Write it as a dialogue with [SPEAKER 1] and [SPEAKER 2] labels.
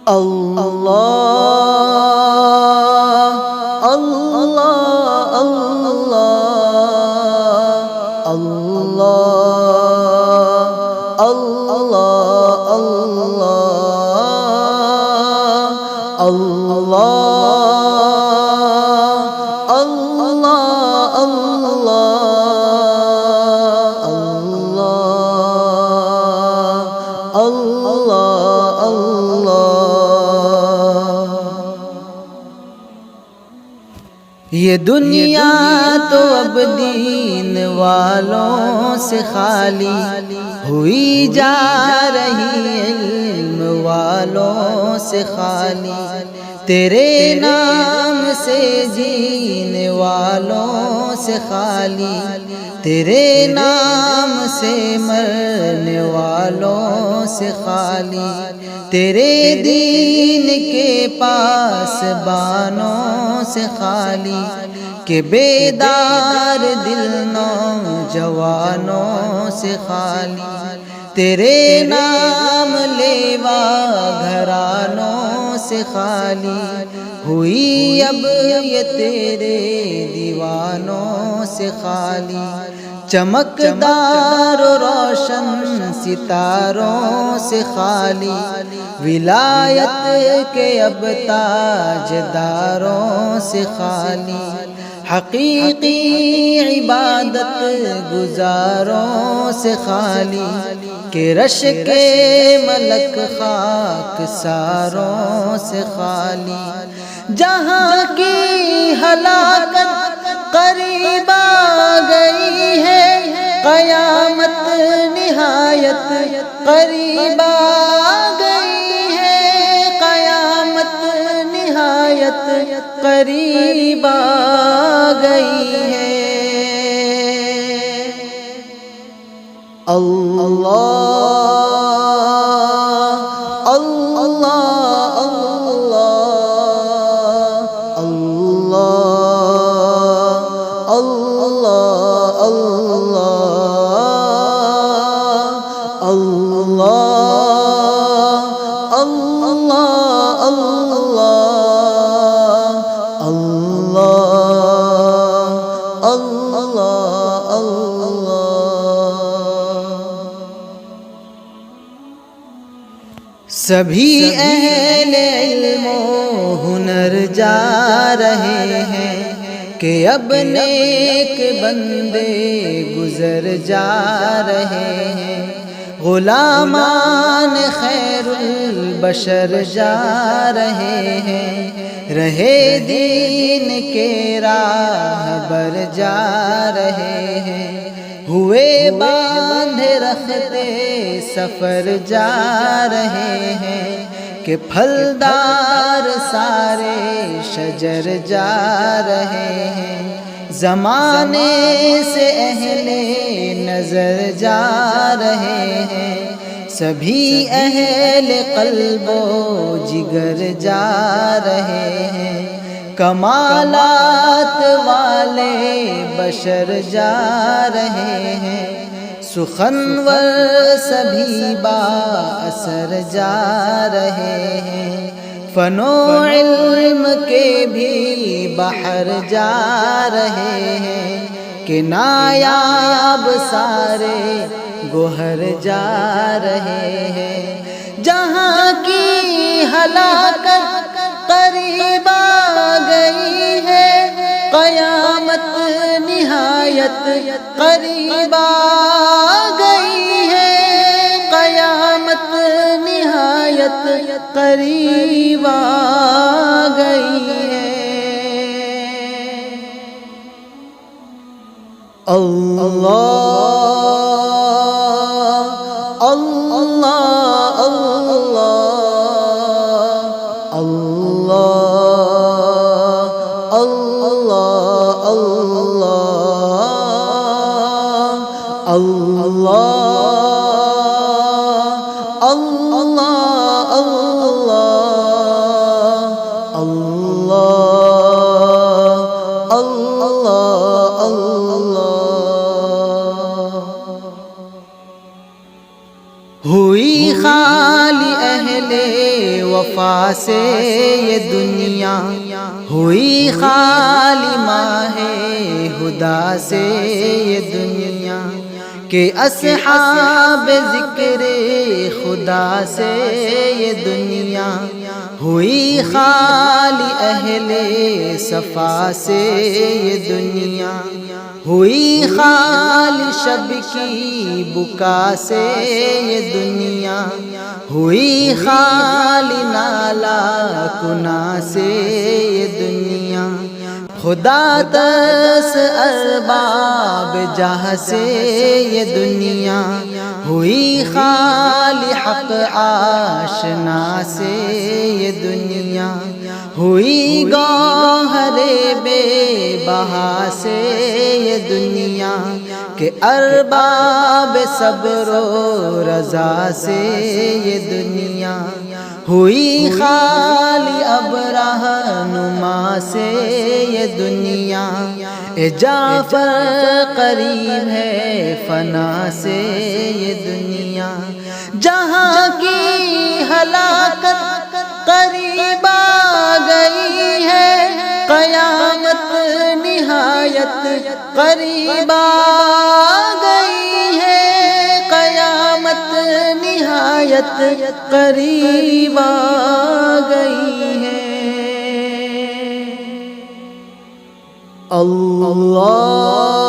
[SPEAKER 1] اللہ اللہ اللہ اللہ اللہ اللہ اللہ اللہ اللہ۔ یہ دنیا تو اب دین والوں سے خالی ہوئی جا رہی، علم والوں سے خالی، تیرے نام سے جینے والوں سے خالی، تیرے نام سے مرنے والوں سے خالی، تیرے دین کے پاس بانوں سے خالی، کہ بیدار دل نوجوانوں سے خالی، تیرے نام لیوا گھرانوں سے خالی ہوئی، اب یہ تیرے دیوانوں سے خالی، چمکدار و روشن ستاروں سے خالی، ولایت کے اب تاجداروں سے خالی، حقیقی عبادت گزاروں سے خالی، کہ رش کے ملک خاک ساروں سے خالی، جہاں کی ہلاکت قریب آ گئی ہے، قیامت نہایت قریب آ گئی ہے، قیامت نہایت قریب آ گئی ہے۔ اللہ اللہ اللہ اللہ اللہ سبھی اہل علم و ہنر جا رہے ہیں، کہ اب نیک بندے گزر جا رہے ہیں، غلامان خیر البشر جا رہے ہیں، رہے دین کے راہ بر جا رہے ہیں، ہوئے باندھے رکھتے سفر جا رہے ہیں، کہ پھلدار سارے شجر جا رہے ہیں، زمانے سے اہل نظر جا رہے ہیں، سبھی اہل قلب و جگر جا رہے ہیں، کمالات والے بشر جا رہے ہیں، سخنور سبھی با اثر جا رہے ہیں، فن و علم کے بھی بحر جا رہے ہیں، کہ نایاب سارے گوہر جا رہے ہیں، جہاں کی ہلاکت قریب آ گئی ہے، قیامت نہایت قریب آ گئی ہے، قیامت نہایت قریب آ گئی ہے۔ اللہ اللہ اللہ اللہ اللہ ہوئی خالی اہل وفا سے یہ دنیا ہوئی خالی ماہ ہدا سے یہ دنیا کہ اصحاب ذکر خدا سے یہ دنیا ہوئی خالی اہل صفا سے یہ دنیا ہوئی خالی شب کی بکا سے یہ دنیا ہوئی خالی نالا کنا سے یہ دنیا خدا تس ارباب جاہ سے یہ دنیا ہوئی خالی حق آشنا سے یہ دنیا ہوئی گوہر بے بہا سے یہ دنیا کہ ارباب صبر و رضا سے یہ دنیا ہوئی خالی اب رہنما سے یہ دنیا اے جعفر قریب ہے فنا سے یہ دنیا جہاں کی ہلاکت قریب آ گئی ہے قیامت نہایت قریب آ گئی ہے قیامت نہایت قریب آ گئی ہے اللہ